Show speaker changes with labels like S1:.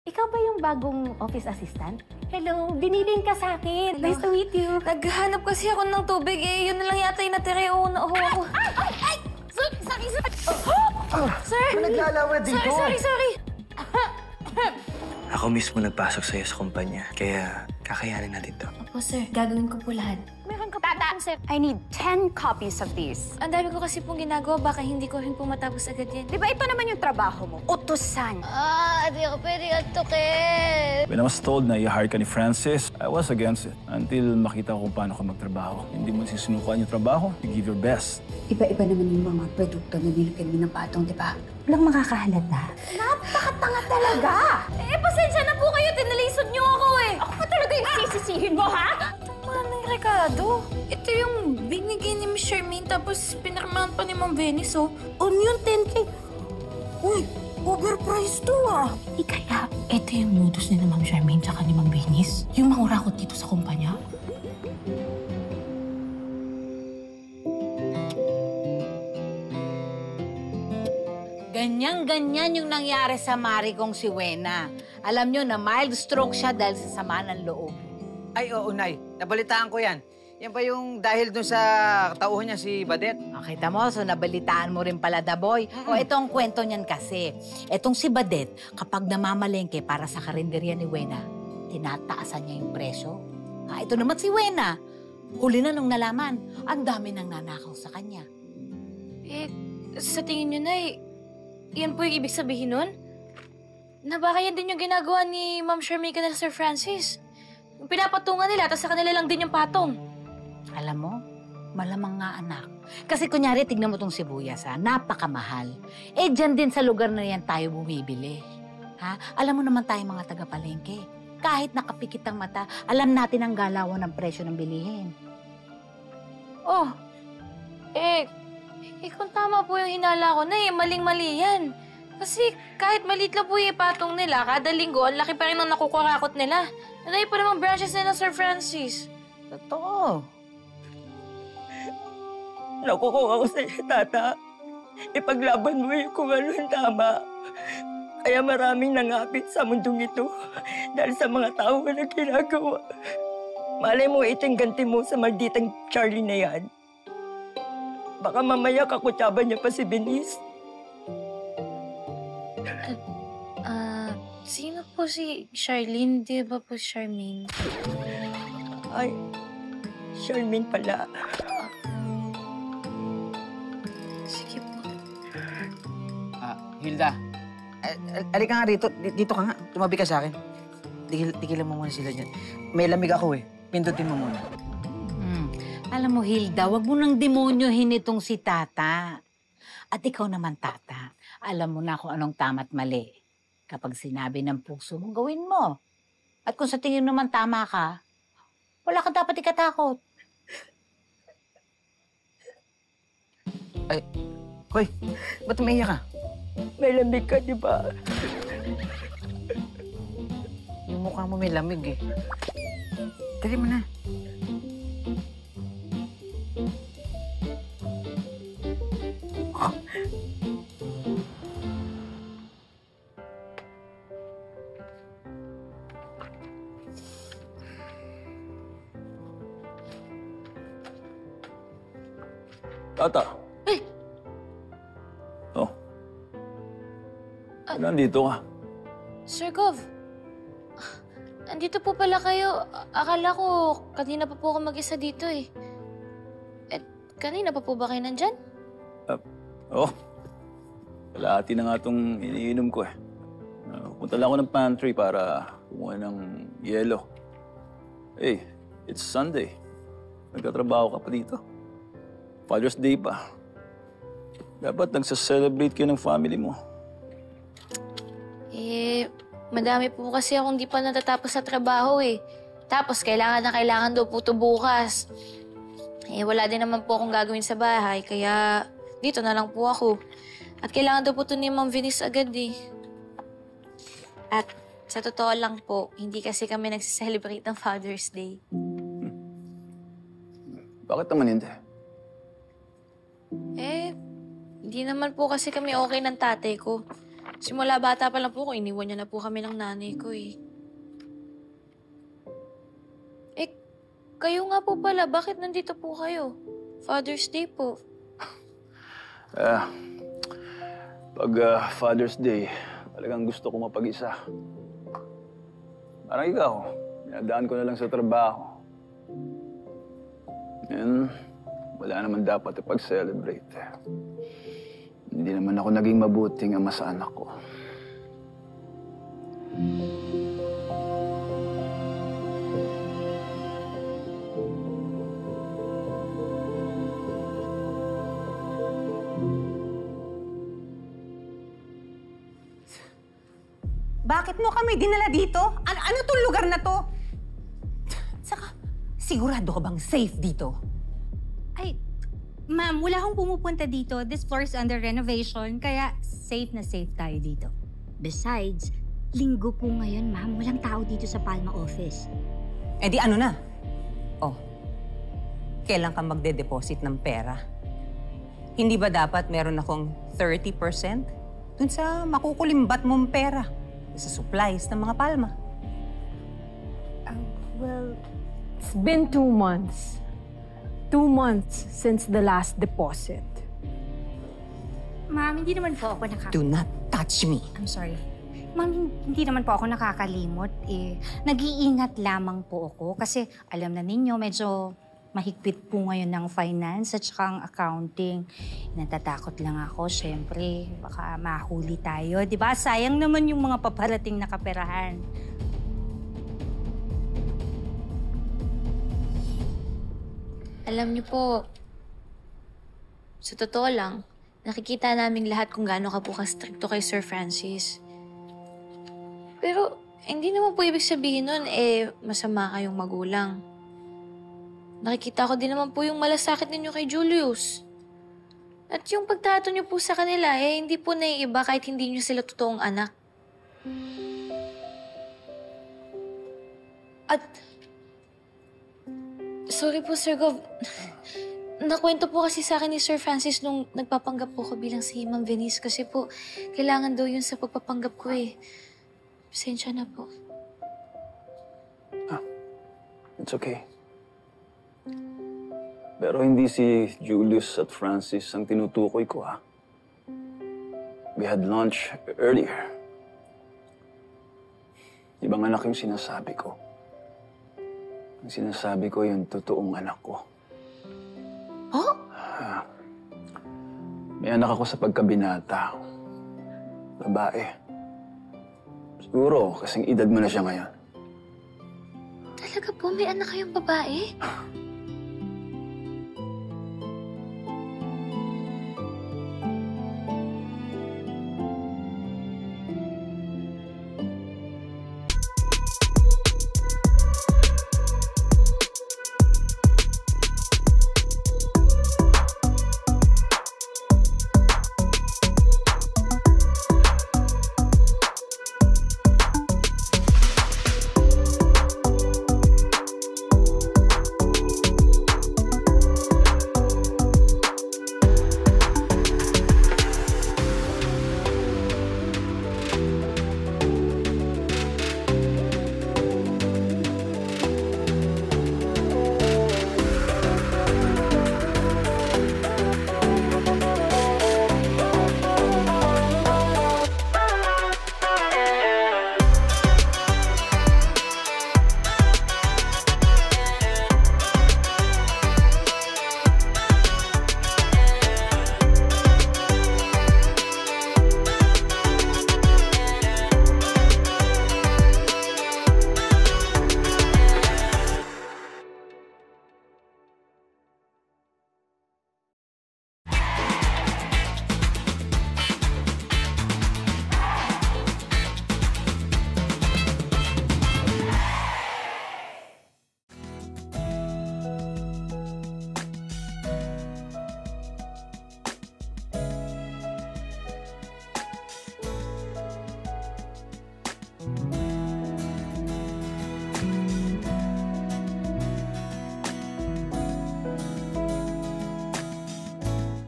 S1: Ikaw ba yung bagong office assistant? Hello, binilin ka sa akin. Nice to meet you.
S2: Naghahanap kasi ako ng tubig eh. Yun na lang yata yung natira. Oo, nauho ako.
S1: Ay! Sorry!
S2: Sir!
S3: Naglalawad dito.
S2: Sorry!
S3: Ako mismo nagpasok sa'yo sa kumpanya. Kaya kakayanin natin to.
S2: Opo, sir. Gagawin ko po lahat.
S1: Meron ka pa sir. I need 10 copies of these.
S2: Ang dami ko kasi pong ginagawa. Baka hindi ko rin po matapos agad yan.
S1: Di ba ito naman yung trabaho mo? Utusan.
S2: Di ako pwede antukin.
S4: When I was told na i-hire ka ni Francis, I was against it. Until makita ko kung paano ka magtrabaho. Hindi mo sisinukuan yung trabaho, you give your best.
S5: Iba-iba naman yung mga produkto na nilagyan mo ng patong, di ba? Walang makakahalata.
S1: Napakatanga talaga!
S2: Pasensya na po kayo. Tinalisod niyo ako eh.
S1: Ako pa talaga yung sisisihin mo, ha?
S2: Manang Ricardo, ito yung binigay ni Miss Charmaine tapos pinirmahan pa ni Ma'am Venice, oh.
S5: Yun, 10K. Uy, overpriced to ah. Di kaya, ito yung modus ni Ma'am Charmaine tsaka ni Ma'am Venice? Yung mangurakot dito sa kumpanya?
S6: Ganyan-ganyan yung nangyari sa Mari kong si Wena. Alam nyo na mild stroke siya dahil sa sama ng loob.
S7: Ay, oo, Nay. Nabalitaan ko yan. Yan ba yung dahil dun sa tauhan niya si Badet?
S6: Kita mo, so nabalitaan mo rin pala, Daboy. O itong kwento niyan kasi. Itong si Badet, kapag namamalengke para sa karinderya ni Wena, tinataasan niya yung presyo. Ito naman si Wena. Huli na nung nalaman, ang dami nang nanakaw sa kanya.
S2: Sa tingin niyo na yan po yung ibig sabihin nun? Na baka yan din yung ginagawa ni Ma'am Charmaine na Sir Francis. Yung pinapatungan nila, tapos sa kanila lang din yung patong.
S6: Alam mo, malamang nga anak. Kasi kunyari, tignan mo tong sibuyas, napakamahal. Dyan din sa lugar na yan tayo bumibili. Alam mo naman tayo mga taga-palengke. Kahit nakapikit ang mata, alam natin ang galawan ng presyo ng bilihin.
S2: Kung tama po yung hinala ko na maling-mali yan. Kasi kahit maliit lang po yung patong nila, kada linggo, ang laki pa rin ang nakukurakot nila. Nanay pa namang branches nila, Sir Francis.
S6: Totoo.
S8: Nakukuha ko sa'yo, Tata. Ipaglaban mo yung kung ano yung tama. Kaya maraming nangapit sa mundong ito dahil sa mga tao na ginagawa. Malay mo itong ganti mo sa malditang Charlie na yan. Baka mamaya kakutsaban niya pa si Benice.
S2: Sino po si Charlene? Di ba po Charmaine?
S8: Ay, Charmaine pala.
S2: Sige po.
S7: Hilda. Alika nga rito. Dito ka nga. Tumabi ka sa akin. Tigilan mo muna sila dyan. May lamig ako eh. Pindutin mo muna.
S6: Alam mo, Hilda, wag mo nang demonyohin itong si Tata. At ikaw naman, Tata, alam mo na kung anong tama't mali. Kapag sinabi ng puso mo, gawin mo. At kung sa tingin naman tama ka, wala ka dapat ikatakot.
S7: Ay, hoy, ba't umiiyak ka?
S8: May lamig ka, di ba?
S7: Yung mukha mo may lamig eh. Dali mo na.
S4: Tata. Nandito ka.
S2: Sir Gov, andito po pala kayo. Akala ko kanina pa po ako mag-isa dito eh. Kanina pa po ba kayo nandyan?
S4: Kalahati na nga itong iniinom ko eh. Punta lang ako ng pantry para kumuha ng yelo. Hey, it's Sunday. Nagtatrabaho ka pa dito. Father's Day pa. Dapat nagsa-celebrate kayo ng family mo.
S2: Madami po kasi akong di pa natatapos sa trabaho eh. Tapos kailangan daw po ito bukas. Wala din naman po akong gagawin sa bahay, kaya dito na lang po ako. At kailangan daw po ito ni Ma'am Venice agad eh. At sa totoo lang po, hindi kasi kami nagsiselebrate ng Father's Day.
S4: Bakit naman hindi?
S2: Hindi naman po kasi kami okay ng tatay ko. Simula bata pa lang po ko, iniwan niya na po kami ng nanay ko eh. Eh, kayo nga po pala, bakit nandito po kayo? Father's Day po.
S4: Pag Father's Day, talagang gusto ko mapag-isa. Parang ikaw, dinadaan ko na lang sa trabaho. And wala naman dapat ipag-celebrate. Hindi naman ako naging mabuting ama sa anak ko.
S5: Bakit mo kami dinala dito? Ano tong lugar na to? Saka, sigurado ka bang safe dito?
S9: Ay, ma'am, wala akong pumupunta dito. This floor is under renovation, kaya safe na safe tayo dito.
S10: Besides, linggo po ngayon, ma'am. Walang tao dito sa Palma office.
S5: Eh di ano na? Oh, kailan ka magde-deposit ng pera? Hindi ba dapat meron akong 30% dun sa makukulimbat mong pera? Sa supplies ng mga Palma.
S11: Well, it's been 2 months. 2 months since the last deposit.
S9: Ma'am, hindi naman po ako
S5: Do not touch me.
S9: I'm sorry. Ma'am, hindi naman po ako nakakalimot. Nag-iingat lamang po ako kasi alam na ninyo, medyo mahigpit po ngayon ng finance at saka ang accounting. Natatakot lang ako, syempre. Baka mahuli tayo. Di ba? Sayang naman yung mga paparating na kaperahan.
S2: Alam niyo po, sa totoo lang, nakikita naming lahat kung gaano ka po ka-stricto kay Sir Francis. Pero, hindi naman po ibig sabihin nun, masama kayong magulang. Nakikita ko din naman po yung malasakit ninyo kay Julius. At yung pagtato niyo po sa kanila, hindi po naiiba kahit hindi niyo sila totoong anak. At, sorry po, Sir Gov. Nakwento po kasi sa akin ni Sir Francis nung nagpapanggap po ko bilang si Ma'am Venice kasi po, kailangan daw yun sa pagpapanggap ko eh. Pasensya na po.
S4: It's okay. Pero hindi si Julius at Francis ang tinutukoy ko, ha? We had lunch earlier. Ibang anak yung sinasabi ko. Ang sinasabi ko yung totoong anak ko.
S5: Huh?
S4: May anak ako sa pagkabinata. Babae. Siguro, kasing edad mo na siya ngayon.
S2: Talaga po, may anak kayong babae?